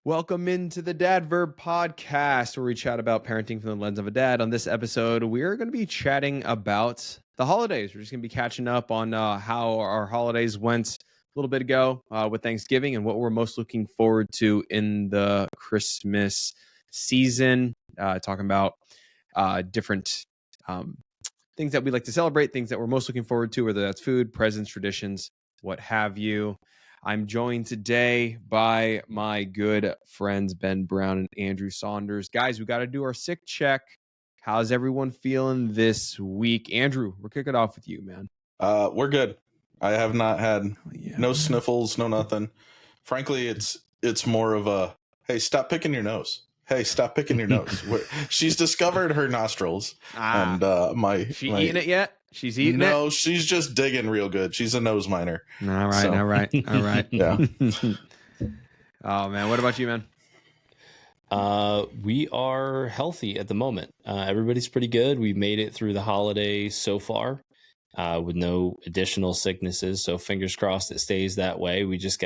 Welcome into the Dad Verb Podcast, where we chat about parenting from the lens of a dad. On this episode, we're going to be chatting about the holidays. We're just going to be catching up on how our holidays went a little bit ago with Thanksgiving and what we're most looking forward to in the Christmas season. Talking about different things that we like to celebrate, things that we're most looking forward to, whether that's food, presents, traditions, what have you. I'm joined today by my good friends, Ben Brown and Andrew Saunders. Guys, we got to do our sick check. How's everyone feeling this week? Andrew, we're kicking off with you, man. We're good. I have not had no sniffles, no nothing. Frankly, it's more of a, hey, stop picking your nose. Hey, stop picking your nose. She's discovered her nostrils. And She eating it yet? She's eating it? No, she's just digging real good. She's a nose miner. All right. Yeah. Oh, man. What about you, man? We are healthy at the moment. Everybody's pretty good. We made it through the holidays so far with no additional sicknesses. So fingers crossed it stays that way. We just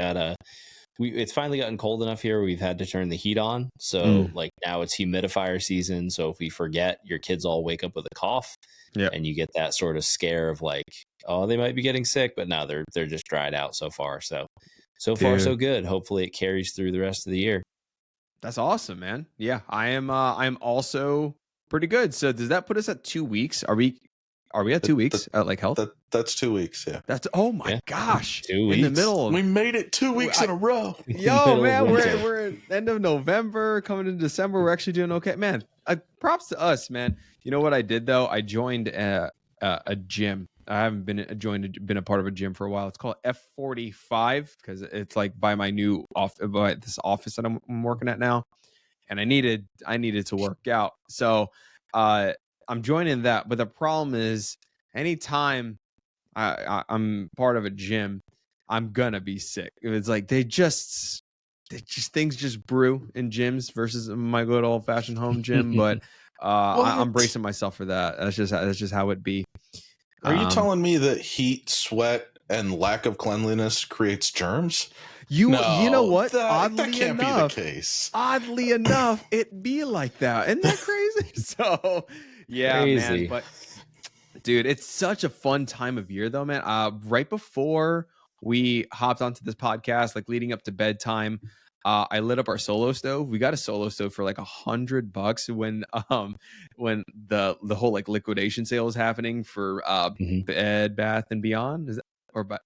it's finally gotten cold enough here. We've had to turn the heat on. So like now it's humidifier season. So if we forget, your kids all wake up with a cough. Yeah. And you get that sort of scare of like, oh, they might be getting sick, but no, they're just dried out so far. So far so good. Hopefully it carries through the rest of the year. That's awesome, man. Yeah, I'm also pretty good. So does that put us at 2 weeks? Are we at 2 weeks at like health? That's 2 weeks, yeah. That's gosh. 2 weeks. In the middle. We made it 2 weeks in a row. Yo, man, we're at end of November, coming into December. We're actually doing okay. Man, props to us, man. You know what I did though? I joined a gym. I haven't been a part of a gym for a while. It's called F45 because it's like by my new this office that I'm working at now, and I needed to work out. So I'm joining that. But the problem is, anytime I'm part of a gym, I'm gonna be sick. It's like they just things just brew in gyms versus my good old fashioned home gym. But I'm bracing myself for that. That's just how it be. Are you telling me that heat, sweat, and lack of cleanliness creates germs? You know what? That can't be the case. Oddly enough, it be like that. Isn't that crazy? So yeah, crazy. Man. But dude, it's such a fun time of year though, man. Right before we hopped onto this podcast, like leading up to bedtime, I lit up our solo stove. We got a solo stove for like $100 when the whole like liquidation sale was happening for Bed Bath and Beyond. Is that, or Bed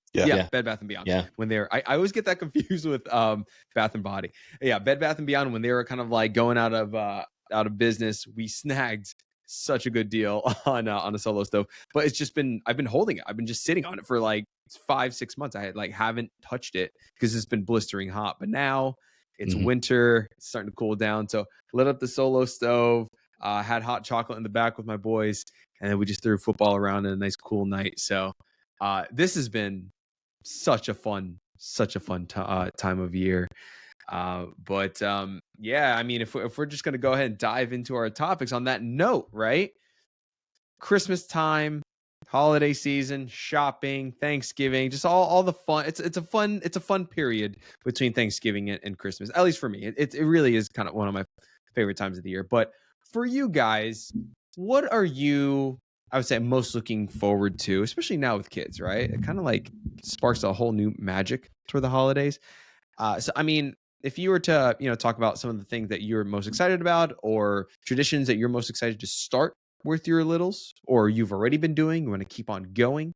Bath and Beyond. Yeah. When they're I always get that confused with Bath and Body. Yeah, Bed Bath and Beyond, when they were kind of like going out of business, we snagged such a good deal on a solo stove. But I've been holding it. I've been just sitting on it for like 5-6 months. I haven't touched it because it's been blistering hot. But now it's winter, it's starting to cool down. So lit up the solo stove, had hot chocolate in the back with my boys, and then we just threw football around in a nice cool night. So this has been such a fun time of year. But yeah, I mean, if we're just going to go ahead and dive into our topics on that note, right? Christmas time, holiday season, shopping, Thanksgiving, just all the fun. It's a fun period between Thanksgiving and Christmas. At least for me, it really is kind of one of my favorite times of the year. But for you guys, what are you, I would say, most looking forward to, especially now with kids, right? It kind of like sparks a whole new magic for the holidays. So, I mean, if you were to, talk about some of the things that you're most excited about or traditions that you're most excited to start with your littles, or you've already been doing, you want to keep on going,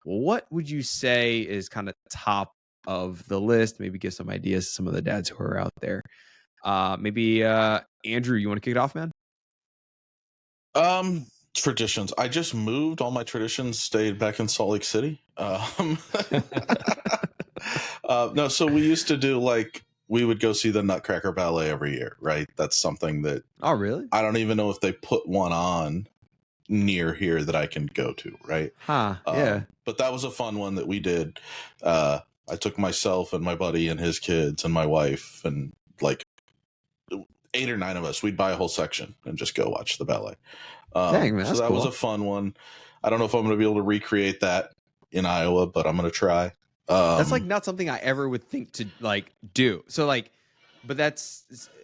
what would you say is kind of top of the list? Maybe give some ideas to some of the dads who are out there. Maybe Andrew, you want to kick it off, man? Traditions. I just moved. All my traditions stayed back in Salt Lake City. No, so we used to do we would go see the Nutcracker Ballet every year, right? That's something that... Oh, really? I don't even know if they put one on near here that I can go to, right? Yeah. But that was a fun one that we did. I took myself and my buddy and his kids and my wife and 8 or 9 of us. We'd buy a whole section and just go watch the ballet. Dang, man, so that was a fun one. I don't know if I'm going to be able to recreate that in Iowa, but I'm going to try. That's not something I ever would think to do. So But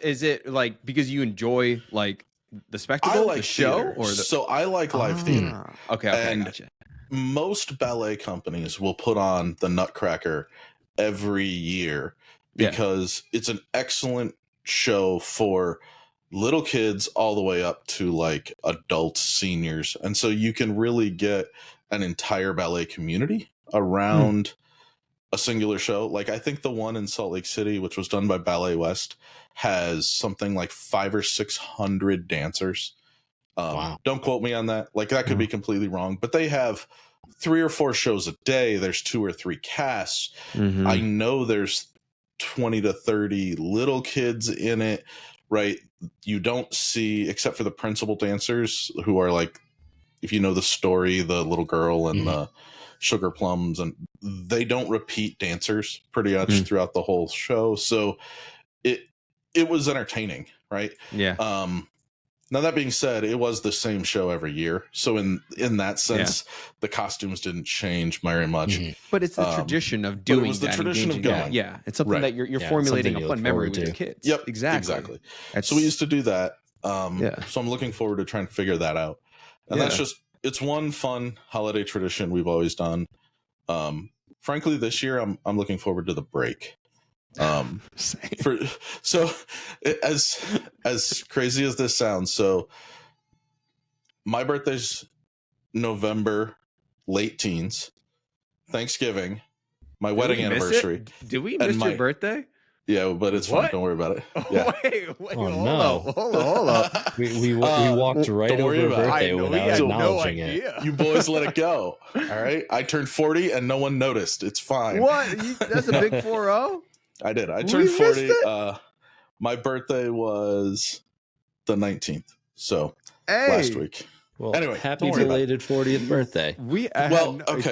is it like because you enjoy like the spectacle, like the show, theater. or so I like live theater. Okay, and gotcha. Most ballet companies will put on the Nutcracker every year because it's an excellent show for little kids all the way up to like adult seniors. And so you can really get an entire ballet community around a singular show. Like I think the one in Salt Lake City, which was done by Ballet West, has something like 500 or 600 dancers. Wow. Don't quote me on that. Like that could be completely wrong, but they have 3 or 4 shows a day. There's 2 or 3 casts. I know there's 20 to 30 little kids in it, right? You don't see, except for the principal dancers who are like, if you know the story, the little girl and the sugar plums, and they don't repeat dancers pretty much throughout the whole show. So it was entertaining, right? Yeah. Now that being said, it was the same show every year, so in that sense, the costumes didn't change very much. But it's the tradition of doing. It was the tradition of going. Yeah, it's something that you're formulating a fun memory with your kids. Yep, exactly. So we used to do that. So I'm looking forward to trying to figure that out. And that's just, it's one fun holiday tradition we've always done. Frankly, this year I'm looking forward to the break. As crazy as this sounds, so my birthday's November, late teens, Thanksgiving, my wedding anniversary. Did we miss your birthday? Yeah, but it's fine. Don't worry about it. Yeah. Wait, hold up. We walked right over your birthday without acknowledging it. You boys let it go. All right. I turned 40 and no one noticed. It's fine. What? That's a big 4-0? I did. I turned 40. My birthday was the 19th. So last week. Well, anyway, happy belated 40th birthday.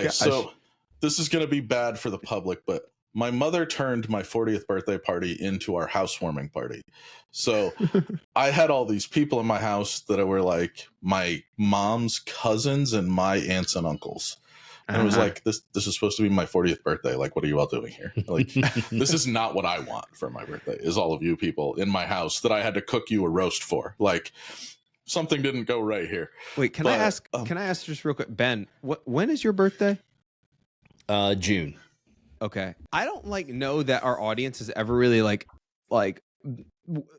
So this is going to be bad for the public, but my mother turned my 40th birthday party into our housewarming party. So I had all these people in my house that were like my mom's cousins and my aunts and uncles. And it was like, this is supposed to be my 40th birthday. Like, what are you all doing here? Like, this is not what I want for my birthday, is all of you people in my house that I had to cook you a roast for. Like, something didn't go right here. Wait, can I ask just real quick, Ben, when is your birthday? June. Okay. I don't know that our audience has ever really like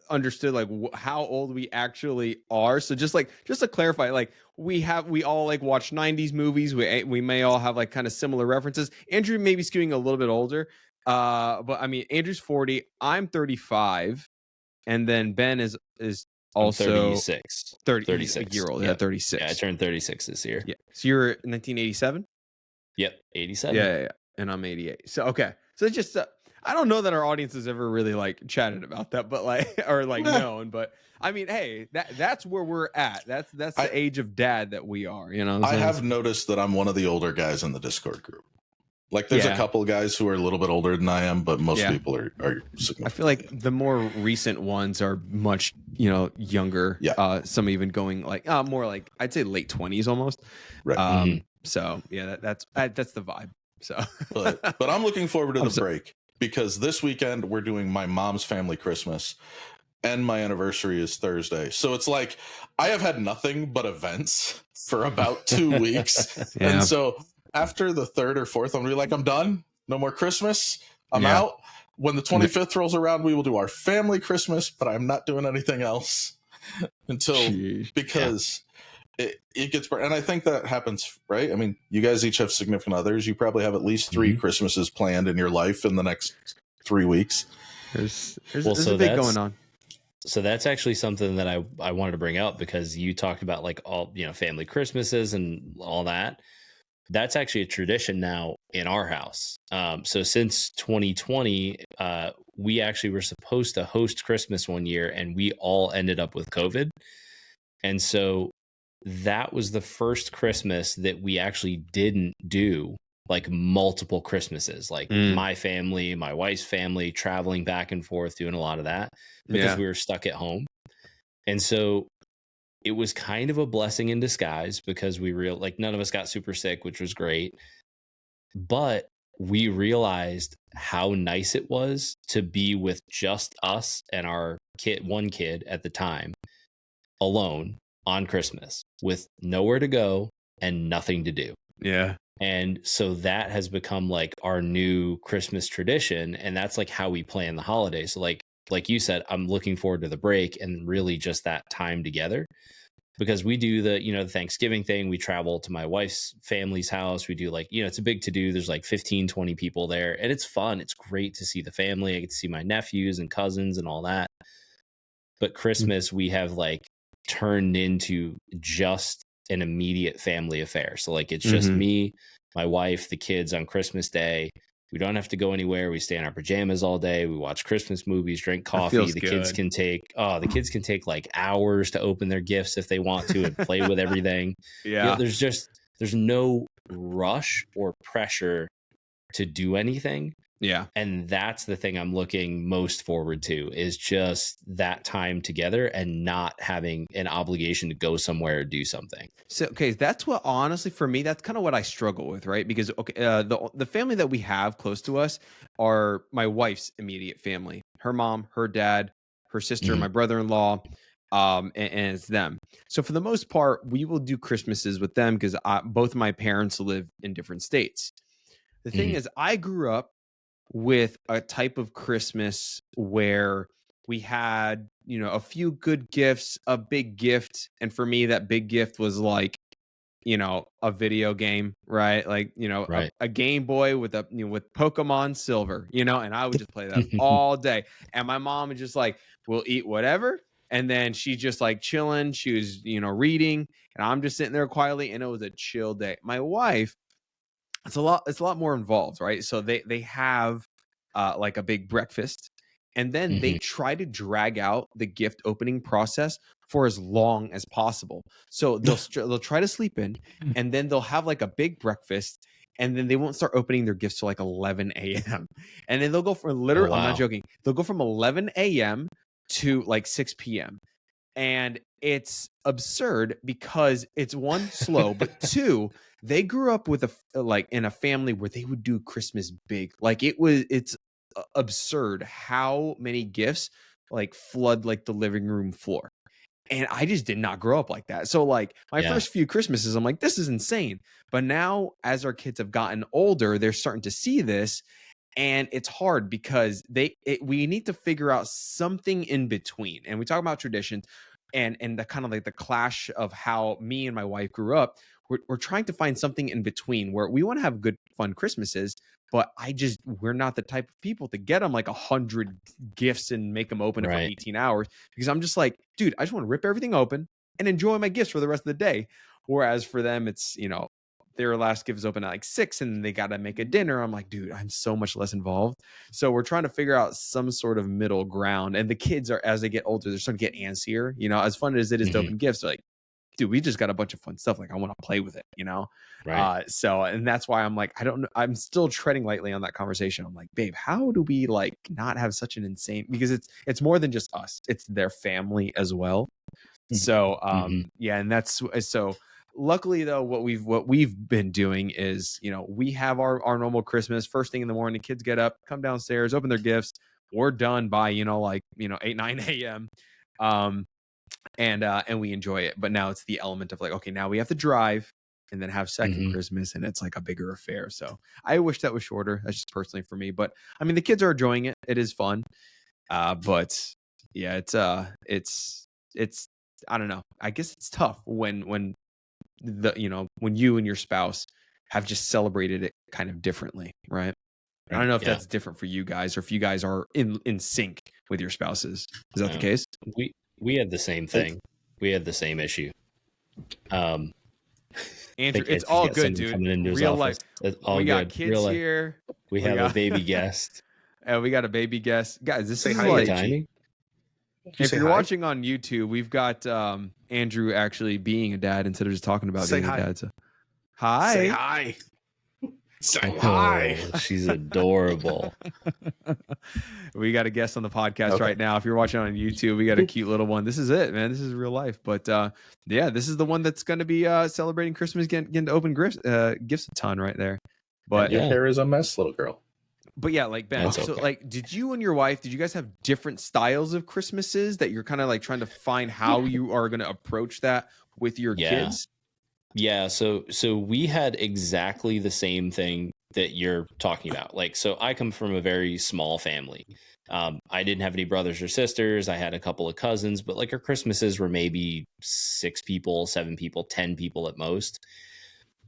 understood how old we actually are. So just to clarify, we all watch 90s movies. We may all have kind of similar references. Andrew may be skewing a little bit older. But I mean, Andrew's 40, I'm 35, and then Ben is also 36. 36 year old. Yeah, 36. Yeah, I turned 36 this year. Yeah. So you're 1987? Yep, 87. Yeah. And I'm 88. So okay. So it's just I don't know that our audience has ever really chatted about that, but known. But I mean, hey, that's where we're at. That's the age of dad that we are. You know, I have noticed that I'm one of the older guys in the Discord group. There's a couple guys who are a little bit older than I am, but most people are I feel like the more recent ones are much younger. Yeah. Some even going more I'd say late 20s almost. Right. So yeah, that's the vibe. So, but I'm looking forward to the break, because this weekend we're doing my mom's family Christmas, and my anniversary is Thursday. So it's I have had nothing but events for about 2 weeks, and so after the 3rd or 4th, I'm gonna be I'm done. No more Christmas. I'm out. When the 25th rolls around, we will do our family Christmas, but I'm not doing anything else because. It gets, and I think that happens, right? I mean, you guys each have significant others. You probably have at least 3 Christmases planned in your life in the next 3 weeks. There's a bit going on. So that's actually something that I wanted to bring up, because you talked about all family Christmases and all that. That's actually a tradition now in our house. So since 2020, we actually were supposed to host Christmas one year, and we all ended up with COVID, and so that was the first Christmas that we actually didn't do multiple Christmases, my family, my wife's family, traveling back and forth, doing a lot of that because we were stuck at home. And so it was kind of a blessing in disguise, because we none of us got super sick, which was great. But we realized how nice it was to be with just us and our one kid at the time, alone on Christmas with nowhere to go and nothing to do. Yeah. And so that has become like our new Christmas tradition. And that's like how we plan the holidays. So like you said, I'm looking forward to the break and really just that time together, because we do the Thanksgiving thing. We travel to my wife's family's house. We do it's a big to do. There's like 15, 20 people there, and it's fun. It's great to see the family. I get to see my nephews and cousins and all that. But Christmas, we have like turned into just an immediate family affair. So like it's just me, my wife, the kids on Christmas Day. We don't have to go anywhere. We stay in our pajamas all day. We watch Christmas movies, drink coffee. The kids can take like hours to open their gifts if they want to and play with everything. Yeah. There's no rush or pressure to do anything. Yeah. And that's the thing I'm looking most forward to, is just that time together and not having an obligation to go somewhere or do something. So, okay, that's what, honestly, for me, that's kind of what I struggle with, right? Because, okay, the family that we have close to us are my wife's immediate family, her mom, her dad, her sister, my brother-in-law, and it's them. So for the most part, we will do Christmases with them because both of my parents live in different states. The thing is, I grew up with a type of Christmas where we had, a few good gifts, a big gift. And for me, that big gift was like, a video game, right? Like, right. a Game Boy with with Pokemon Silver, and I would just play that all day. And my mom was just like, we'll eat whatever. And then she's just like chilling. She was, reading, and I'm just sitting there quietly. And it was a chill day. My wife, it's a lot more involved, right? So they have like a big breakfast, and then they try to drag out the gift opening process for as long as possible. So they'll try to sleep in, and then they'll have like a big breakfast, and then they won't start opening their gifts till like 11 a.m. And then they'll go from literally, I'm not joking, they'll go from 11 a.m. to like 6 p.m. And it's absurd because it's one, slow, but two, they grew up with in a family where they would do Christmas big. Like it's absurd how many gifts like flood like the living room floor. And I just did not grow up like that. So like my first few Christmases, I'm like, this is insane. But now as our kids have gotten older, they're starting to see this. And it's hard because we need to figure out something in between. And we talk about traditions and the kind of like the clash of how me and my wife grew up. We're trying to find something in between where we want to have good, fun Christmases, but we're not the type of people to get them like 100 gifts and make them open it for 18 hours, because I'm just like, dude, I just want to rip everything open and enjoy my gifts for the rest of the day. Whereas for them, it's, their last gift is open at like 6 and they got to make a dinner. I'm like, dude, I'm so much less involved. So we're trying to figure out some sort of middle ground. And the kids are, as they get older, they're starting to get antsier. As fun as it is to open gifts, they're like, dude, we just got a bunch of fun stuff. Like, I want to play with it, Right. So, and that's why I'm like, I don't know. I'm still treading lightly on that conversation. I'm like, babe, how do we like not have such an insane, because it's more than just us. It's their family as well. So, yeah. And that's, so luckily though, what we've been doing is, we have our normal Christmas first thing in the morning, kids get up, come downstairs, open their gifts. We're done by, 8, 9 a.m. And we enjoy it. But now it's the element of like, okay, now we have to drive and then have second Christmas, and it's like a bigger affair. So I wish that was shorter. That's just personally for me. But I mean, the kids are enjoying it. It is fun. But yeah, it's I don't know. I guess it's tough when when you and your spouse have just celebrated it kind of differently, right? I don't know if that's different for you guys, or if you guys are in sync with your spouses. Is that the case? We had the same thing. We had the same issue. Andrew, it's all good, dude. Real life. We got kids here. We have a baby guest. We got a baby guest. Guys, this is like tiny. If you're watching on YouTube, we've got Andrew actually being a dad instead of just talking about being a dad. So, hi. Say hi. Say hi. She's adorable. We got a guest on the podcast right now. If you're watching on YouTube, we got a cute little one. This is it, man. This is real life. But yeah, this is the one that's going to be celebrating Christmas, getting to open gifts a ton right there. But your hair is a mess, little girl. But yeah, like Ben, so like, did you and your wife, did you guys have different styles of Christmases that you're kind of like trying to find how you are going to approach that with your kids? Yeah. So we had exactly the same thing that you're talking about. Like, so I come from a very small family. I didn't have any brothers or sisters. I had a couple of cousins, but like our Christmases were maybe 6 people, 7 people, 10 people at most.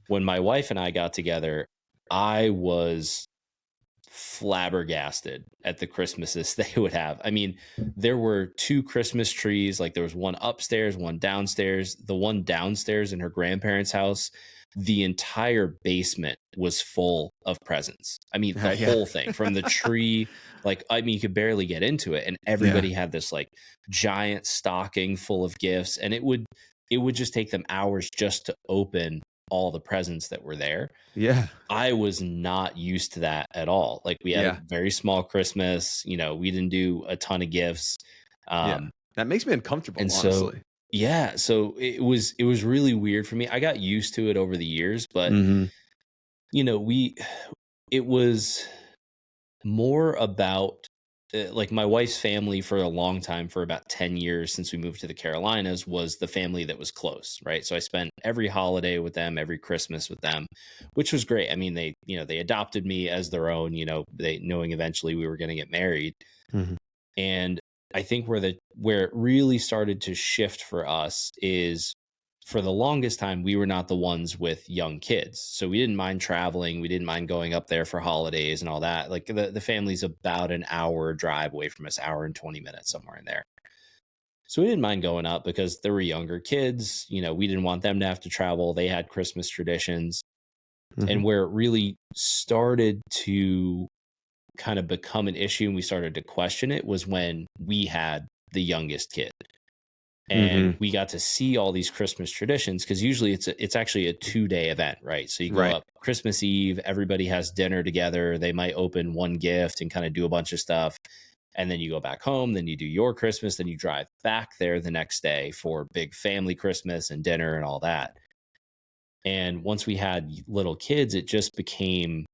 When my wife and I got together, I was flabbergasted at the Christmases they would have. I mean, there were 2 Christmas trees. Like there was one upstairs, one downstairs. The one downstairs in her grandparents' house, the entire basement was full of presents. I mean, the whole thing from the tree. Like, I mean, you could barely get into it, and everybody had this like giant stocking full of gifts, and it would just take them hours just to open all the presents that were there. Yeah. I was not used to that at all. Like we had a very small Christmas, we didn't do a ton of gifts. That makes me uncomfortable, and honestly. So it was really weird for me. I got used to it over the years, but it was more about like my wife's family for a long time, for about 10 years since we moved to the Carolinas, was the family that was close, right? So I spent every holiday with them, every Christmas with them, which was great. I mean, they adopted me as their own, they knowing eventually we were going to get married. And I think where it really started to shift for us is, for the longest time, we were not the ones with young kids. So we didn't mind traveling. We didn't mind going up there for holidays and all that. Like the family's about an hour drive away from us, hour and 20 minutes, somewhere in there. So we didn't mind going up because there were younger kids. We didn't want them to have to travel. They had Christmas traditions. And where it really started to kind of become an issue and we started to question it was when we had the youngest kid. And we got to see all these Christmas traditions, because usually it's actually a 2-day event, right? So you go up Christmas Eve, everybody has dinner together. They might open one gift and kind of do a bunch of stuff. And then you go back home, then you do your Christmas, then you drive back there the next day for big family Christmas and dinner and all that. And once we had little kids, it just became,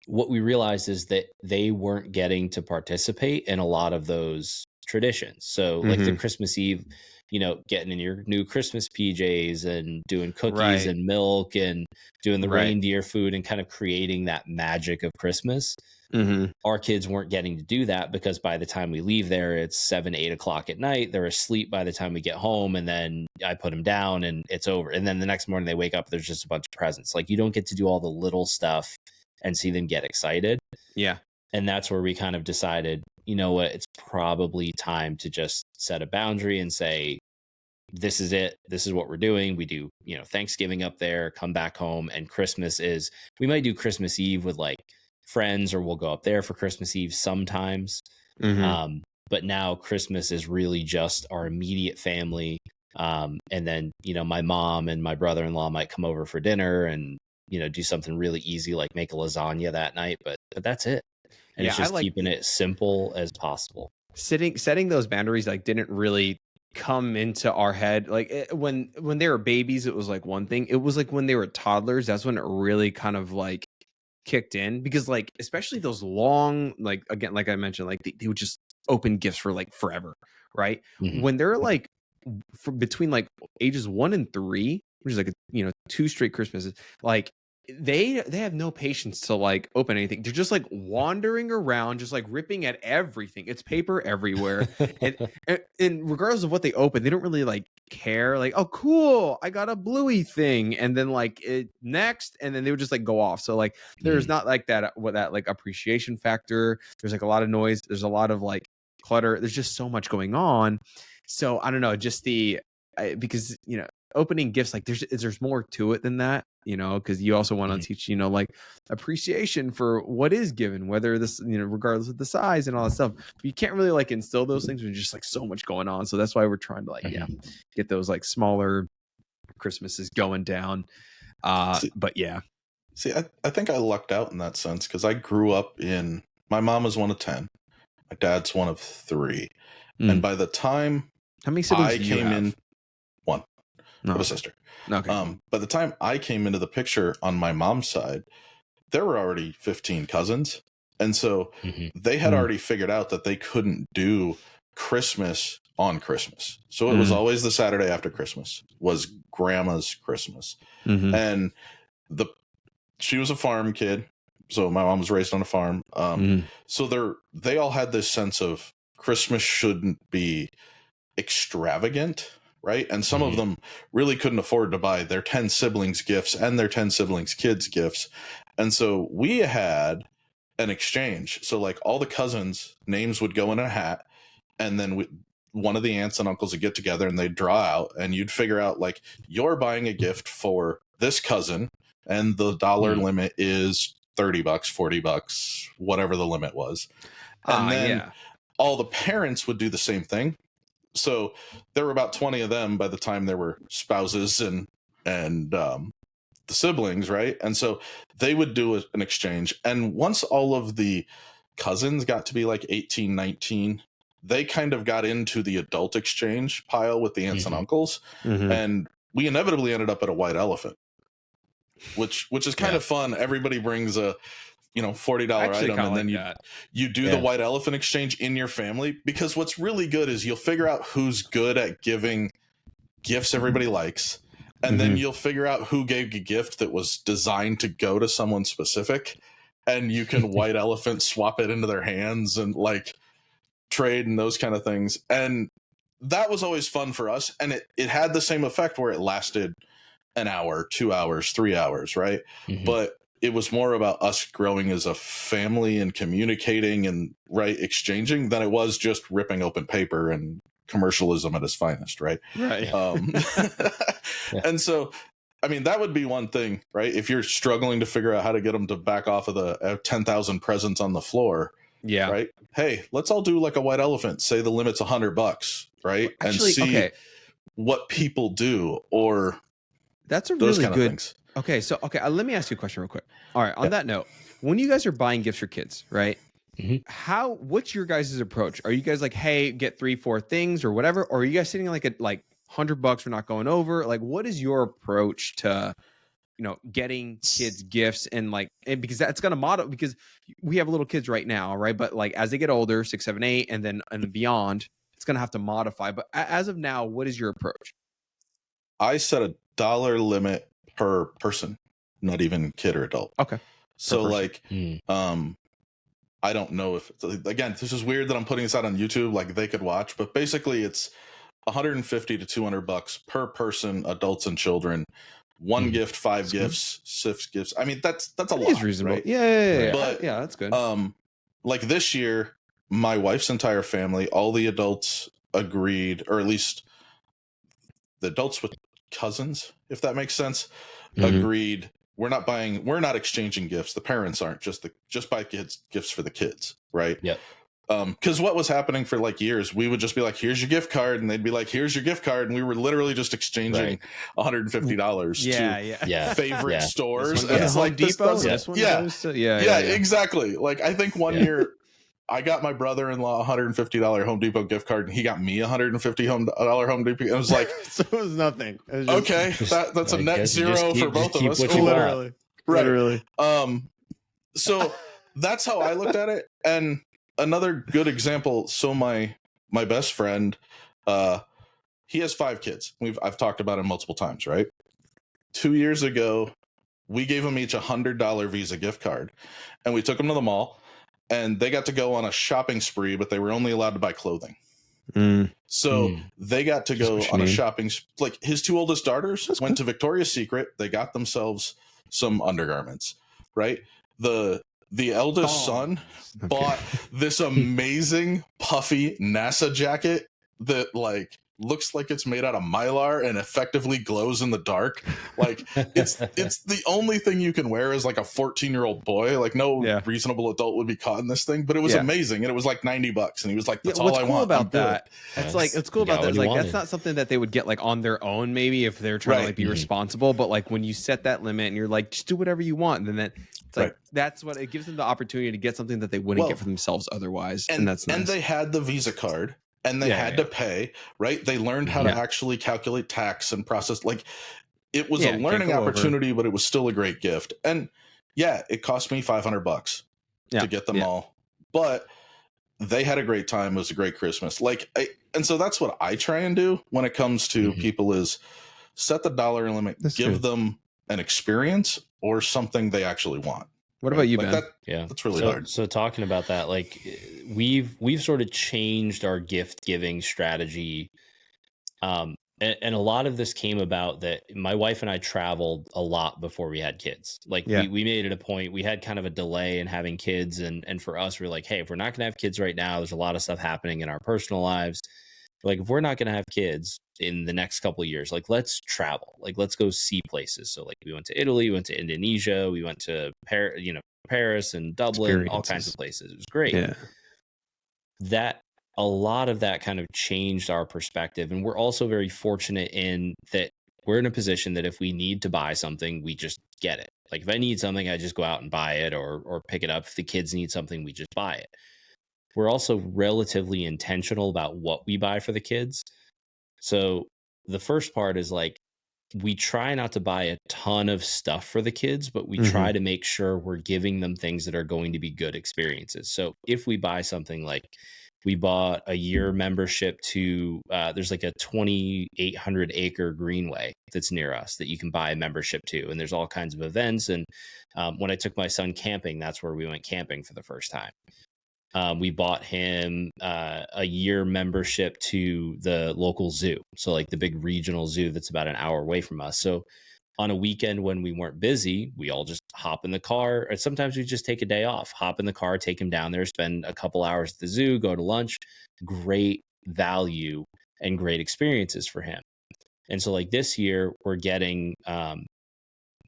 what we realized is that they weren't getting to participate in a lot of those traditions. So like the Christmas Eve, getting in your new Christmas PJs and doing cookies and milk and doing the reindeer food and kind of creating that magic of Christmas. Our kids weren't getting to do that, because by the time we leave there, it's 7-8 o'clock at night. They're asleep by the time we get home, and then I put them down and it's over. And then the next morning they wake up, there's just a bunch of presents. Like, you don't get to do all the little stuff and see them get excited. Yeah. And that's where we kind of decided, you know what, it's probably time to just set a boundary and say, this is it. This is what we're doing. We do, Thanksgiving up there, come back home. And Christmas is, we might do Christmas Eve with like friends, or we'll go up there for Christmas Eve sometimes. But now Christmas is really just our immediate family. And then, my mom and my brother-in-law might come over for dinner and, do something really easy, like make a lasagna that night, but that's it. And it's just keeping it simple as possible. Setting those boundaries like didn't really come into our head. Like when they were babies, it was like one thing. It was like when they were toddlers, that's when it really kind of like kicked in, because like, especially those long, like, again, like I mentioned, like they would just open gifts for like forever, right? When they're like between like ages 1 and 3, which is like 2 straight Christmases, like they have no patience to like open anything. They're just like wandering around, just like ripping at everything. It's paper everywhere. and regardless of what they open, they don't really like care. Like, oh cool, I got a bluey thing, and then like next, and then they would just like go off. So like there's not like that like appreciation factor. There's like a lot of noise. There's a lot of like clutter. There's just so much going on. So I don't know, just because opening gifts, like there's more to it than that, because you also want to teach, like appreciation for what is given, whether this, regardless of the size and all that stuff. But you can't really like instill those things when there's just like so much going on. So that's why we're trying to like, get those like smaller Christmases going down. But yeah. See, I think I lucked out in that sense, because I grew up my mom was one of 10. My dad's one of 3. And by the time how many siblings I do you came have? in, 1. No. I have a sister. Okay. By the time I came into the picture on my mom's side, there were already 15 cousins. And so they had already figured out that they couldn't do Christmas on Christmas. So it was always the Saturday after Christmas was grandma's Christmas. And she was a farm kid. So my mom was raised on a farm. So they all had this sense of Christmas shouldn't be extravagant, right? And some of them really couldn't afford to buy their 10 siblings gifts and their 10 siblings kids gifts. And so we had an exchange. So like all the cousins' names would go in a hat, and then one of the aunts and uncles would get together and they'd draw out, and you'd figure out like, you're buying a gift for this cousin and the dollar limit is $30, $40, whatever the limit was. And then all the parents would do the same thing. So there were about 20 of them by the time there were spouses and the siblings, right? And so they would do an exchange. And once all of the cousins got to be like 18, 19, they kind of got into the adult exchange pile with the aunts and uncles. And we inevitably ended up at a white elephant, which is kind of fun. Everybody brings a $40 item, and then you do the white elephant exchange in your family, because what's really good is you'll figure out who's good at giving gifts everybody likes. And then you'll figure out who gave a gift that was designed to go to someone specific, and you can white elephant swap it into their hands and like trade and those kind of things. And that was always fun for us. And it had the same effect where it lasted an hour, 2 hours, 3 hours, right? But it was more about us growing as a family and communicating and exchanging than it was just ripping open paper and commercialism at its finest, right? Right. And so, I mean, that would be one thing, right? If you're struggling to figure out how to get them to back off of the 10,000 presents on the floor, right? Hey, let's all do like a white elephant. Say the limit's $100, right? Actually, and see what people do, or that's a those really kind good of things. Okay, so let me ask you a question real quick. All right, on that note, when you guys are buying gifts for kids, right? What's your guys' approach? Are you guys like, hey, get 3-4 things or whatever? Or are you guys sitting like at like $100, we're not going over? Like, what is your approach to, getting kids gifts and because that's going to model, because we have little kids right now, right? But like as they get older, 6, 7, 8, and beyond, it's going to have to modify. But as of now, what is your approach? I set a dollar limit per person, not even kid or adult. Okay. So like, I don't know if, again, this is weird that I'm putting this out on YouTube, like they could watch, but basically it's $150 to $200 per person, adults and children. One gift, 5 gifts, 6 gifts. I mean, that's a lot. It's reasonable. Right? Yeah. But yeah, that's good. Like this year, my wife's entire family, all the adults agreed, or at least the adults with cousins, if that makes sense, agreed. We're not exchanging gifts. The parents aren't, just buy kids gifts for the kids, right? Yep. Because what was happening for like years, we would just be like, here's your gift card, and they'd be like, here's your gift card, and we were literally just exchanging $150 to favorite stores. And it's like Depot. Exactly. Like I think one year I got my brother-in-law a $150 Home Depot gift card, and he got me $150 Home Depot. It was like, so it was nothing. It was just, okay, that's a net zero for both of us. Literally. So that's how I looked at it. And another good example. So my best friend, he has 5 kids. I've talked about him multiple times, right? 2 years ago, we gave them each $100 Visa gift card, and we took them to the mall, and they got to go on a shopping spree, but they were only allowed to buy clothing. So they got to go on a shopping, like his 2 oldest daughters went to Victoria's Secret. They got themselves some undergarments, right? The eldest son bought this amazing puffy NASA jacket that like looks like it's made out of Mylar and effectively glows in the dark. Like it's the only thing you can wear as like a 14-year-old boy. Like no reasonable adult would be caught in this thing, but it was amazing. And it was like $90. And he was like, that's all I want about that. It's like, it's cool about that. It's like, that's not something that they would get like on their own, maybe if they're trying to like be responsible. But like when you set that limit and you're like, just do whatever you want. And then it's like, that's what it gives them the opportunity to get something that they wouldn't get for themselves otherwise. And that's nice. And they had the Visa card. And they had to pay, right? They learned how to actually calculate tax and process. Like it was a learning opportunity, but it was still a great gift. And Yeah, it cost me $500 to get them all, but they had a great time. It was a great Christmas. And so that's what I try and do when it comes to people is set the dollar limit, give them an experience or something they actually want. What about you, Ben? That's really hard. So talking about that, like we've sort of changed our gift giving strategy. And a lot of this came about that my wife and I traveled a lot before we had kids. Like we made it a point. We had kind of a delay in having kids. And for us, we're like, hey, if we're not going to have kids right now, there's a lot of stuff happening in our personal lives. Like if we're not going to have kids in the next couple of years, like let's travel, like let's go see places. So like we went to Italy, we went to Indonesia, we went to Paris and Dublin, all kinds of places. It was great. That a lot of that kind of changed our perspective. And we're also very fortunate in that we're in a position that if we need to buy something, we just get it. Like if I need something, I just go out and buy it or pick it up. If the kids need something, we just buy it. We're also relatively intentional about what we buy for the kids. So the first part is like, we try not to buy a ton of stuff for the kids, but we try to make sure we're giving them things that are going to be good experiences. So if we buy something like we bought a year membership to, there's like a 2,800 acre greenway that's near us that you can buy a membership to. And there's all kinds of events. And when I took my son camping, that's where we went camping for the first time. We bought him a year membership to the local zoo. So like the big regional zoo that's about an hour away from us. So on a weekend when we weren't busy, we all just hop in the car. And sometimes we just take a day off, hop in the car, take him down there, spend a couple hours at the zoo, go to lunch. Great value and great experiences for him. And so like this year we're getting,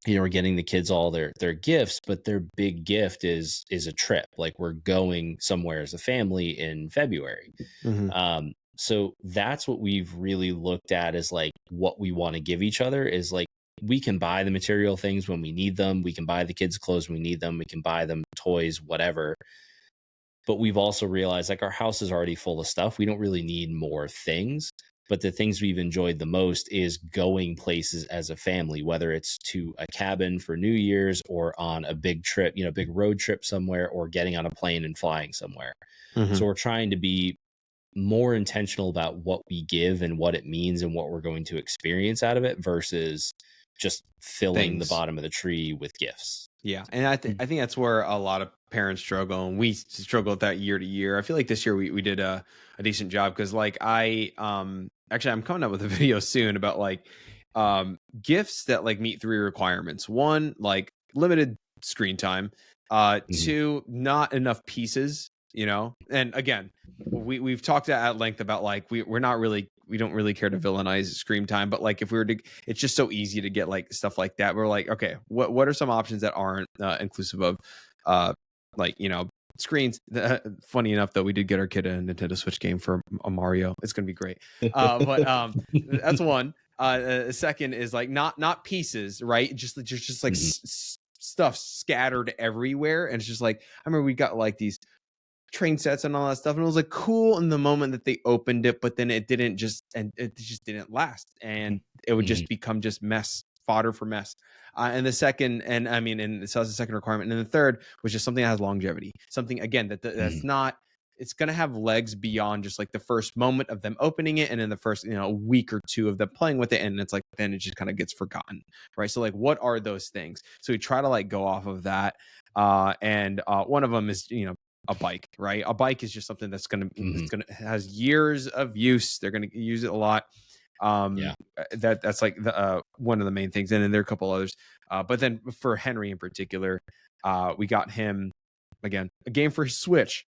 we're getting the kids all their gifts, but their big gift is a trip. Like we're going somewhere as a family in February. So that's what we've really looked at is like what we want to give each other is like, we can buy the material things when we need them. We can buy the kids clothes when we need them. We can buy them toys, whatever. But we've also realized like our house is already full of stuff. We don't really need more things. But the things we've enjoyed the most is going places as a family, whether it's to a cabin for New Year's or on a big trip, big road trip somewhere or getting on a plane and flying somewhere. So we're trying to be more intentional about what we give and what it means and what we're going to experience out of it versus just filling the bottom of the tree with gifts. Yeah. And I think that's where a lot of parents struggle, and we struggle with that year to year. I feel like this year we did a decent job because like actually I'm coming up with a video soon about like gifts that like meet 3 requirements. 1, like limited screen time. 2, not enough pieces, and again, we've talked at length about like we don't really care to villainize screen time, but like if we were to, it's just so easy to get like stuff like that. We're like, okay, what are some options that aren't inclusive of screens? Funny enough, though, we did get our kid a Nintendo Switch game for a Mario. It's gonna be great. But that's one. Second is like not pieces, right? Just like stuff scattered everywhere, and it's just like I remember we got like these train sets and all that stuff, and it was like cool in the moment that they opened it, but then it just didn't last, and it would just become just fodder for mess. And the second, and so that's the second requirement, and then the third was just something that has longevity, something again that's not, it's going to have legs beyond just like the first moment of them opening it and then the first week or 2 of them playing with it, and it's like then it just kind of gets forgotten, right? So like what are those things? So we try to like go off of that, and one of them is a bike, right? A bike is just something that's has years of use. They're gonna use it a lot. That's like the one of the main things, and then there are a couple others. But then for Henry in particular, we got him again a game for his Switch,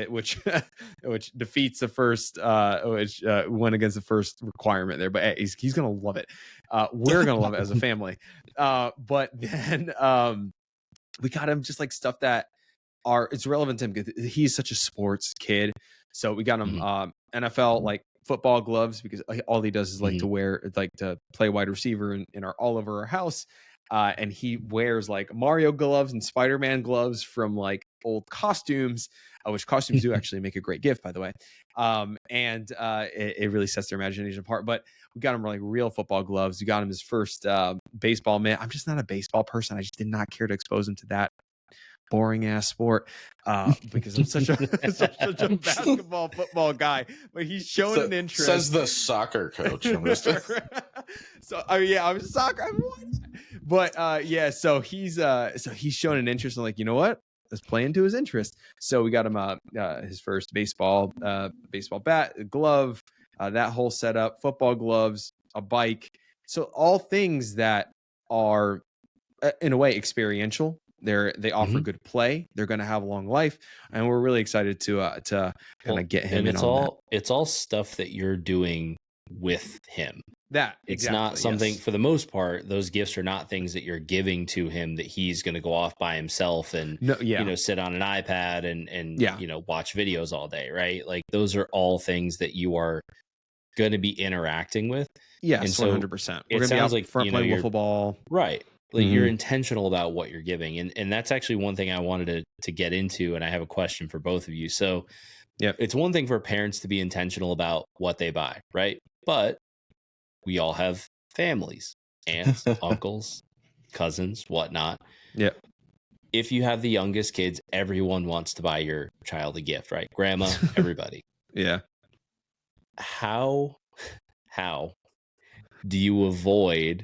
which defeats the first, which went against the first requirement there. But hey, he's gonna love it. We're gonna love it as a family. But then we got him just like stuff that it's relevant to him because he's such a sports kid. So we got him NFL like football gloves because all he does is like to wear, like to play wide receiver and are all over our house. and he wears like Mario gloves and Spider-Man gloves from like old costumes, which costumes do actually make a great gift, by the way. It really sets their imagination apart. But we got him like real football gloves. We got him his first baseball mitt. I'm just not a baseball person. I just did not care to expose him to that boring ass sport because I'm such a such a basketball football guy. But he's shown an interest. Says the soccer coach. So I'm soccer. But so he's shown an interest in like, you know what? Let's play into his interest. So we got him his first baseball bat, a glove, that whole setup, football gloves, a bike. So all things that are in a way experiential. They offer good play. They're going to have a long life, and we're really excited to kind of get him in on that. It's all stuff that you're doing with him. It's exactly, not something, for the most part, those gifts are not things that you're giving to him that he's going to go off by himself and sit on an iPad and watch videos all day, right? Like those are all things that you are going to be interacting with. Yes, 100%. We're going to be out like front playing wiffle ball, right? Like you're intentional about what you're giving, and that's actually one thing I wanted to get into, and I have a question for both of you. So, it's one thing for parents to be intentional about what they buy, right? But we all have families, aunts, uncles, cousins, whatnot. Yeah. If you have the youngest kids, everyone wants to buy your child a gift, right? Grandma, everybody. Yeah. How do you avoid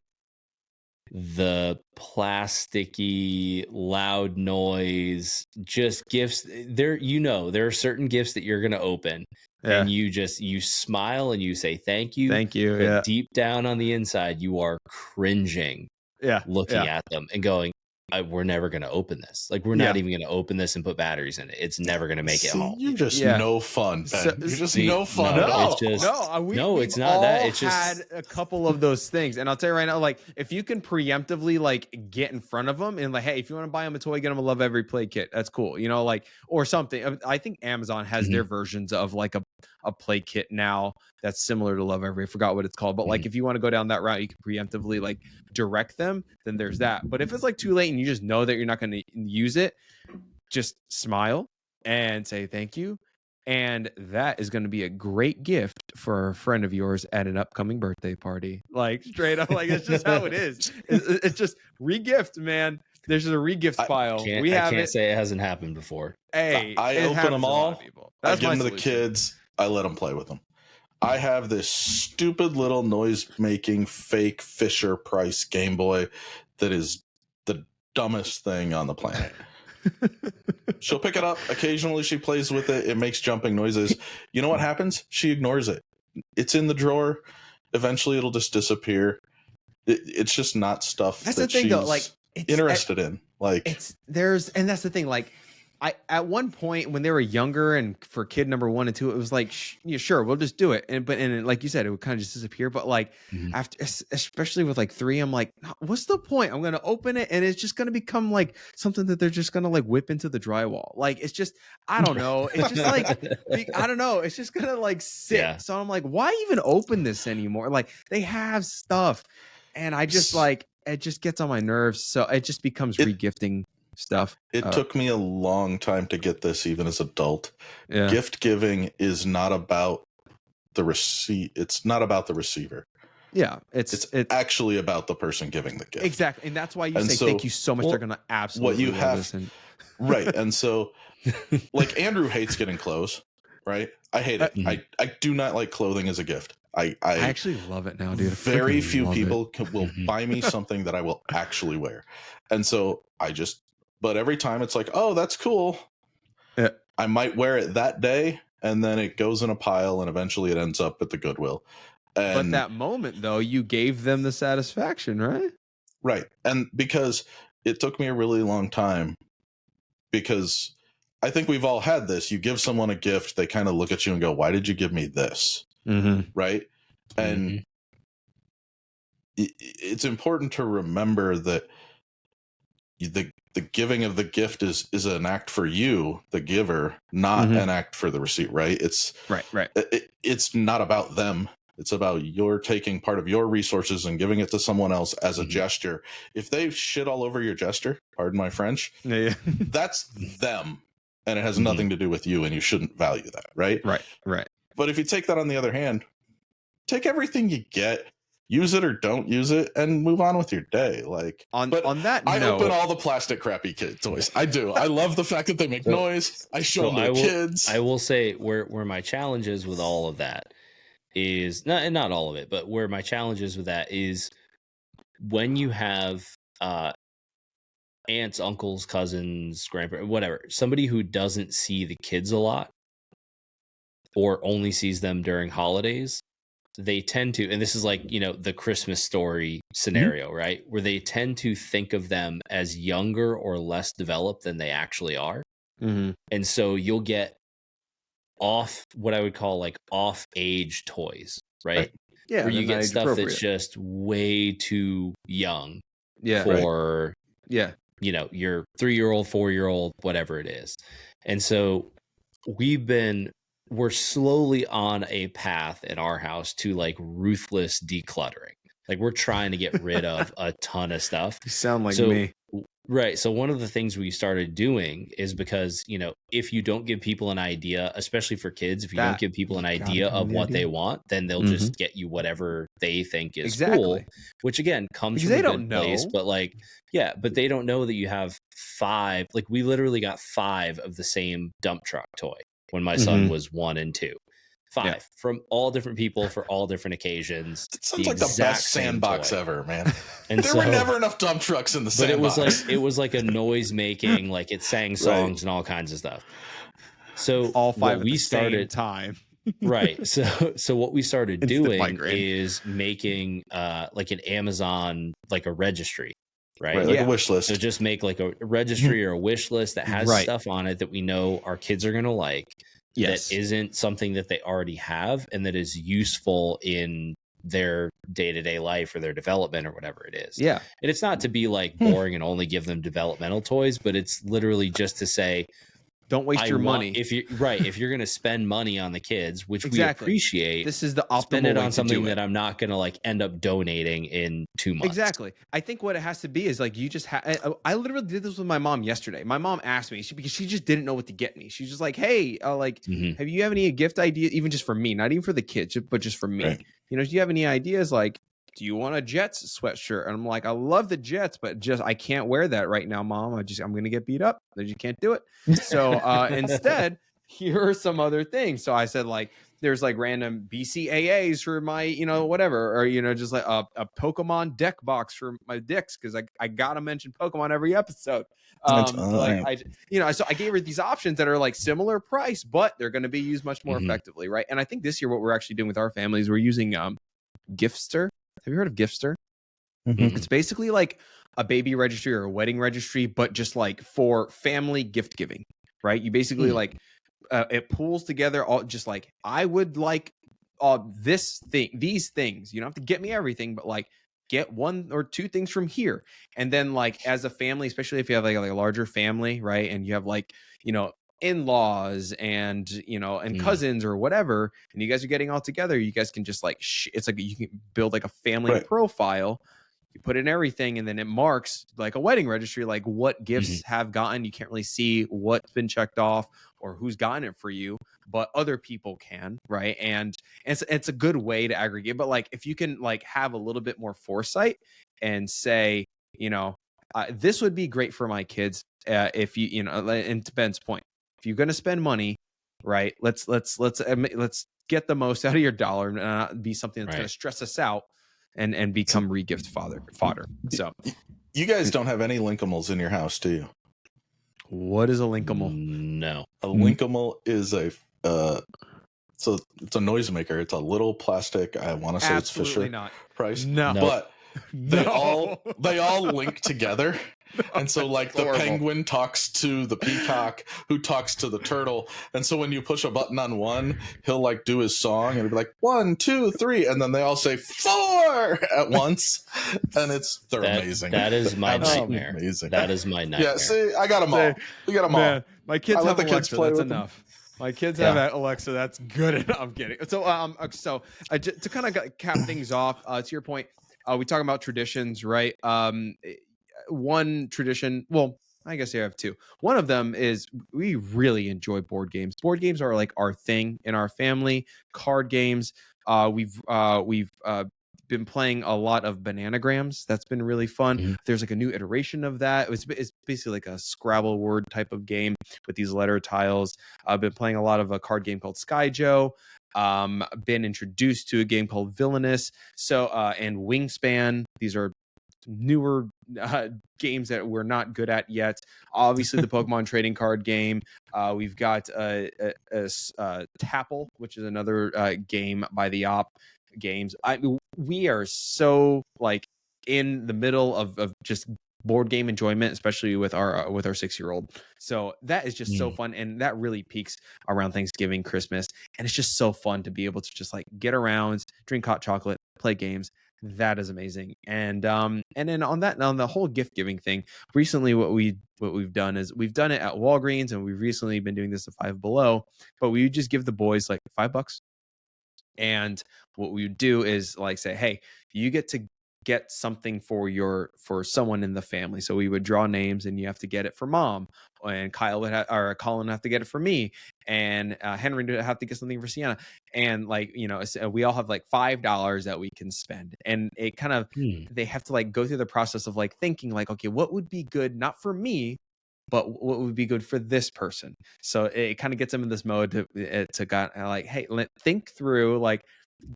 the plasticky, loud noise, just gifts? There are certain gifts that you're going to open and you smile and you say thank you, but deep down on the inside you are cringing looking at them and going, we're never going to open this. Like we're not even going to open this and put batteries in it. It's never going to make it home. You're just no fun, Ben. You're just no fun. It's not that. It's just had a couple of those things, and I'll tell you right now, like if you can preemptively like get in front of them and like, hey, if you want to buy them a toy, get them a Love Every Play kit. That's cool, like or something. I think Amazon has their versions of like a play kit now that's similar to Love Every. I forgot what it's called, but like if you want to go down that route, you can preemptively like direct them. Then there's that. But if it's like too late and you just know that you're not going to use it, just smile and say thank you. And that is going to be a great gift for a friend of yours at an upcoming birthday party. Like straight up, like it's just how it is. It's just re-gift, man. There's just a re-gift pile. I can't say it hasn't happened before. Hey, I open them all. I give them to the kids. I let them play with them. I have this stupid little noise-making fake Fisher Price Game Boy that is the dumbest thing on the planet. She'll pick it up. Occasionally she plays with it. It makes jumping noises. You know what happens? She ignores it. It's in the drawer. Eventually it'll just disappear. It's just not stuff that's that the thing, she's though. Like, interested in. Like that's the thing. Like at one point when they were younger and for kid number 1 and 2, it was like, sure, we'll just do it. And like you said, it would kind of just disappear. But like after, especially with like 3, I'm like, what's the point? I'm going to open it and it's just going to become like something that they're just going to like whip into the drywall. Like, it's just, I don't know. It's just like, I don't know. It's just going to like sit. Yeah. So I'm like, why even open this anymore? Like they have stuff and I just like, it just gets on my nerves. So it just becomes regifting stuff. It took me a long time to get this, even as adult. Gift giving is not about the receipt. It's not about the receiver. Yeah, it's actually about the person giving the gift. Exactly, and that's why you say thank you so much. They're gonna absolutely what you have, right? And so, like Andrew hates getting clothes, right? I hate it. I do not like clothing as a gift. I actually love it now, dude. Very few people will buy me something that I will actually wear, and so but every time it's like, oh, that's cool. Yeah. I might wear it that day, and then it goes in a pile, and eventually it ends up at the Goodwill. But that moment, though, you gave them the satisfaction, right? Right. And because it took me a really long time, because I think we've all had this. You give someone a gift, they kind of look at you and go, why did you give me this? Right? And it's important to remember that the giving of the gift is an act for you, the giver, not an act for the receipt, right? It's right. It's not about them. It's about your taking part of your resources and giving it to someone else as a gesture. If they shit all over your gesture, pardon my French, that's them. And it has nothing to do with you, and you shouldn't value that, right? Right. But if you take that on the other hand, take everything you get, use it or don't use it, and move on with your day. Like on that I note, open all the plastic crappy kid toys. I do. I love the fact that they make noise. I show them to kids. I will say where my challenge is with all of that is not all of it, but where my challenge is with that is when you have aunts, uncles, cousins, grandparents, whatever, somebody who doesn't see the kids a lot or only sees them during holidays, they tend to, and this is like, the Christmas Story scenario, right? Where they tend to think of them as younger or less developed than they actually are. And so you'll get what I would call like off age toys, right? Yeah. Where you get stuff that's just way too young for, your 3-year-old, 4-year-old, whatever it is. And so we're slowly on a path in our house to like ruthless decluttering. Like we're trying to get rid of a ton of stuff. You sound like me. Right. So one of the things we started doing is because, if you don't give people an idea, especially for kids, if you don't give people an idea of what they want, then they'll just get you whatever they think is cool, which again comes from a good place. But like, but they don't know that you have 5, like we literally got 5 of the same dump truck toy when my son was 1 and 2. 5 from all different people for all different occasions. It sounds like the best sandbox ever, man. And there were never enough dump trucks in the sandbox. But it was like a noise making, like it sang songs and all kinds of stuff. So all 5 at the same time. Right. So what we started doing is making like an Amazon, like a registry. Right. Like a wish list. So just make like a registry or a wish list that has stuff on it that we know our kids are going to like. That isn't something that they already have and that is useful in their day-to-day life or their development or whatever it is. Yeah. And it's not to be like boring and only give them developmental toys, but it's literally just to say, don't waste your money. If you're going to spend money on the kids, which we appreciate, this is the optimal spend it way on to something do it. that I'm not going to like end up donating in 2 months. Exactly. I think what it has to be is like you just I literally did this with my mom yesterday. My mom asked me because she just didn't know what to get me. She's just like, "Hey, have you have any gift ideas, even just for me, not even for the kids, but just for me? Right. Do you have any ideas like?" Do you want a Jets sweatshirt? And I'm like, I love the Jets, but just I can't wear that right now, Mom. I'm gonna get beat up. You can't do it. So instead, here are some other things. So I said like there's like random BCAAs for my whatever, or just like a Pokemon deck box for my dicks because I gotta mention Pokemon every episode. So I gave her these options that are like similar price, but they're gonna be used much more effectively, right? And I think this year what we're actually doing with our family is we're using Giftster. Have you heard of Giftster? It's basically like a baby registry or a wedding registry, but just like for family gift giving, right? You basically like it pulls together all just like I would like these things. You don't have to get me everything, but like get 1 or 2 things from here. And then like as a family, especially if you have like a larger family, right? And you have like, in-laws and and cousins or whatever, and you guys are getting all together, you guys can just like it's like you can build like a family profile, you put in everything, and then it marks like a wedding registry, like what gifts have gotten. You can't really see what's been checked off or who's gotten it for you, but other people can, right? And it's a good way to aggregate. But like if you can like have a little bit more foresight and say, this would be great for my kids, if and to Ben's point, if you're going to spend money, right, let's get the most out of your dollar and not be something that's going to stress us out and become re-gift fodder. So you guys don't have any Linkimals in your house, do you? What is a Linkimal? No. A Linkimal is a so it's a noisemaker. It's a little plastic. I want to say Absolutely it's Fisher not. Price. No. But they all link together. And so like the penguin talks to the peacock who talks to the turtle. And so when you push a button on one, he'll like do his song and it'll be like 1, 2, 3. And then they all say 4 at once. And they're amazing. That is my nightmare. Amazing. That is my nightmare. Yeah, see, I got them all. We got them all. My kids have a Alexa, that's enough. My kids have Alexa. That's good enough. I'm kidding. So to kind of cap things off, to your point, we talking about traditions, right? One tradition, well, I guess I have two. One of them is we really enjoy board games. Board games are like our thing in our family. Card games. We've been playing a lot of bananagrams. That's been really fun. Mm-hmm. There's like a new iteration of that. It's basically like a Scrabble word type of game with these letter tiles. I've been playing a lot of a card game called Sky Joe. Been introduced to a game called Villainous. So and Wingspan. These are newer games that we're not good at yet. Obviously, the Pokemon trading card game. We've got Tapple, which is another game by the Op Games. We are so like in the middle of just board game enjoyment, especially with our 6-year-old. So that is just so fun, and that really peaks around Thanksgiving, Christmas, and it's just so fun to be able to just like get around, drink hot chocolate, play games. That is amazing. And then on the whole gift giving thing, recently what we've done is we've done it at Walgreens, and we've recently been doing this at Five Below, but we just give the boys like $5. And what we would do is like say, hey, you get to get something for someone in the family. So we would draw names, and you have to get it for mom, and Colin would have to get it for me, and Henry would have to get something for Sienna. And like, we all have like $5 that we can spend, and it kind of they have to like go through the process of like thinking like, okay, what would be good not for me, but what would be good for this person. So it kind of gets them in this mode to like, hey, think through like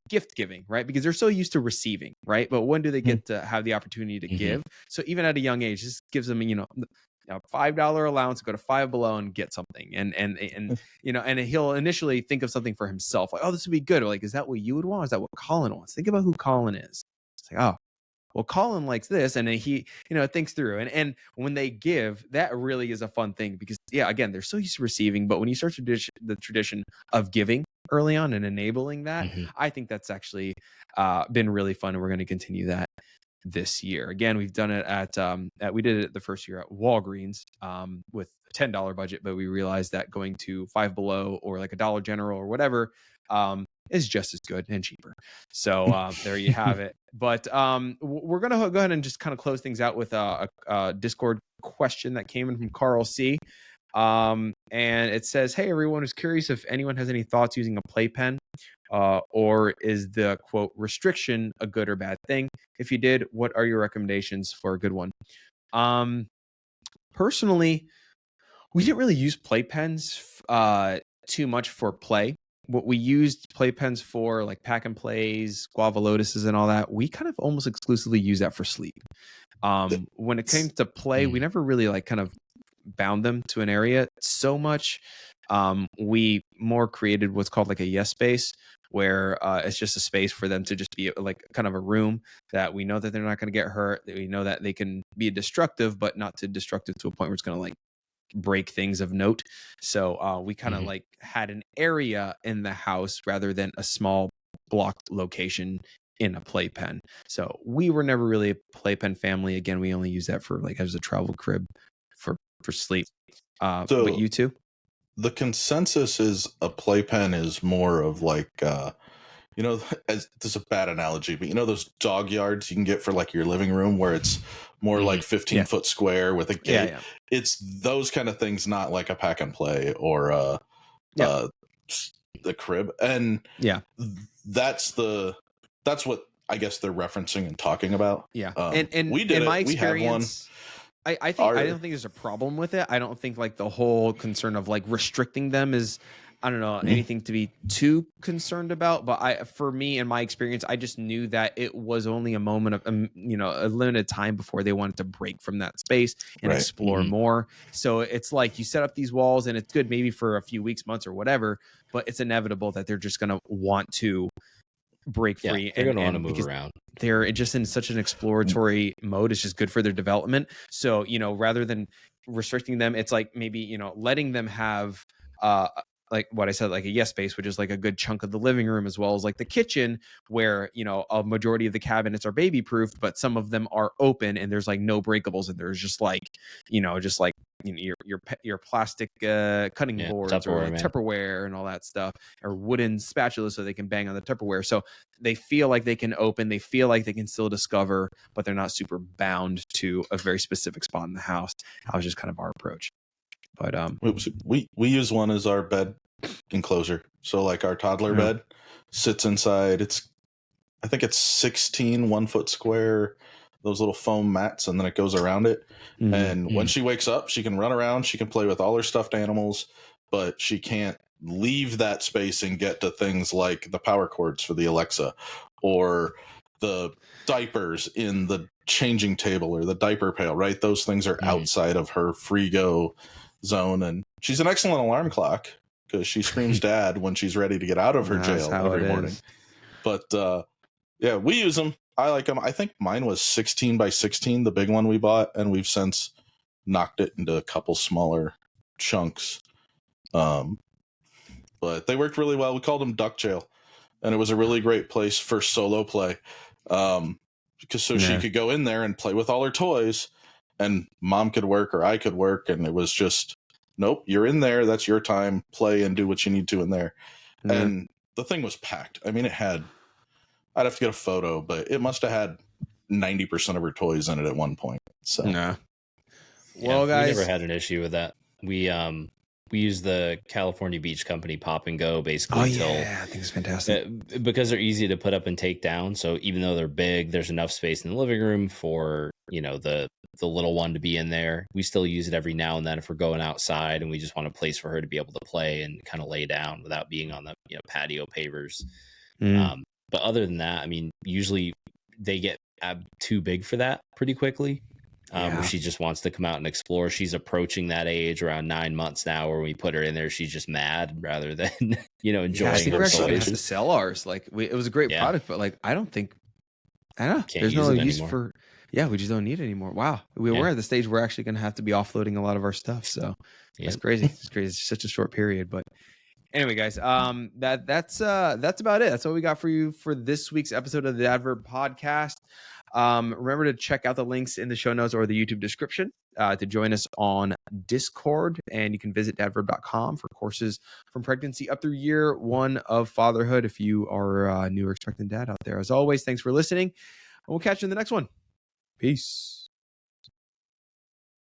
gift giving, right? Because they're so used to receiving, right? But when do they get to have the opportunity to give? So even at a young age, this gives them, a $5 allowance to go to Five Below and get something. And he'll initially think of something for himself. Like, oh, this would be good. Or like, is that what you would want? Is that what Colin wants? Think about who Colin is. It's like, oh, well, Colin likes this, and then he, thinks through. And when they give, that really is a fun thing because, again, they're so used to receiving. But when you start the tradition of giving early on and enabling that, I think that's actually been really fun, and we're going to continue that this year. Again, we've done it we did it the first year at Walgreens with a $10 budget, but we realized that going to Five Below or like a Dollar General or whatever is just as good and cheaper. So there you have it. But we're going to go ahead and just kind of close things out with a Discord question that came in from Carl C. And it says, hey, everyone, is curious if anyone has any thoughts using a playpen, or is the quote restriction a good or bad thing? If you did, what are your recommendations for a good one? Personally, we didn't really use playpens too much for play. What we used playpens for, like pack and plays, guava lotuses, and all that, we kind of almost exclusively use that for sleep. When it came to play, we never really like kind of bound them to an area so much. We more created what's called like a yes space, where it's just a space for them to just be like kind of a room that we know that they're not going to get hurt. That we know that they can be destructive, but not too destructive to a point where it's going to like break things of note. So we kind of like had an area in the house rather than a small blocked location in a playpen. So we were never really a playpen family. Again, we only use that for like as a travel crib for sleep. But you too? The consensus is a playpen is more of like this is a bad analogy, but those dog yards you can get for like your living room where it's more like 15-foot square with a gate. It's those kind of things, not like a pack and play or the crib. And that's what I guess they're referencing and talking about. And we did in my experience, I think I don't think there's a problem with it. I don't think like the whole concern of like restricting them is, I don't know, anything to be too concerned about. But for me, in my experience, I just knew that it was only a moment of, a limited time before they wanted to break from that space and explore more. So it's like you set up these walls and it's good maybe for a few weeks, months or whatever, but it's inevitable that they're just going to want to break free. They're going to want to move around. They're just in such an exploratory mode. It's just good for their development. So, rather than restricting them, it's like maybe, letting them have like what I said, like a yes space, which is like a good chunk of the living room, as well as like the kitchen, where, you know, a majority of the cabinets are baby proof, but some of them are open and there's like no breakables, and there's just like, you know, your plastic cutting boards or like Tupperware and all that stuff, or wooden spatulas so they can bang on the Tupperware. So they feel like they can open, they feel like they can still discover, but they're not super bound to a very specific spot in the house. That was just kind of our approach. But we use one as our bed enclosure. So like our toddler bed sits inside. I think it's 16 1-foot square, those little foam mats, and then it goes around it. And when she wakes up, she can run around, she can play with all her stuffed animals, but she can't leave that space and get to things like the power cords for the Alexa, or the diapers in the changing table, or the diaper pail, right? Those things are outside of her free go zone. And she's an excellent alarm clock because she screams dad when she's ready to get out of her jail every morning. But yeah, we use them. I like them. I think mine was 16 by 16, the big one we bought, and we've since knocked it into a couple smaller chunks. But they worked really well. We called them duck jail, and it was a really great place for solo play, because she could go in there and play with all her toys, and mom could work or I could work, and it was just, nope, you're in there, that's your time, play and do what you need to in there. And the thing was packed. I mean, I'd have to get a photo, but it must have had 90% of her toys in it at one point. So well, guys, we never had an issue with that. We use the California Beach Company Pop and Go basically. I think it's fantastic because they're easy to put up and take down. So even though they're big, there's enough space in the living room for, you know, the little one to be in there. We still use it every now and then if we're going outside and we just want a place for her to be able to play and kind of lay down without being on the, you know, patio pavers. But other than that, I mean, usually they get too big for that pretty quickly. Where she just wants to come out and explore. She's approaching that age around 9 months now, where we put her in there, she's just mad rather than, you know, enjoying I think her we're actually toys. have to sell ours. Like it was a great product, but like I don't know. There's no use for. Yeah, we just don't need it anymore. Wow, we're at the stage we're actually going to have to be offloading a lot of our stuff. So that's crazy. It's crazy. It's such a short period, but. Anyway, guys, that's about it. That's what we got for you for this week's episode of the Dad Verb Podcast. Remember to check out the links in the show notes or the YouTube description to join us on Discord, and you can visit dadverb.com for courses from pregnancy up through year 1 of fatherhood if you are a new or expectant dad out there. As always, thanks for listening, and we'll catch you in the next one. Peace.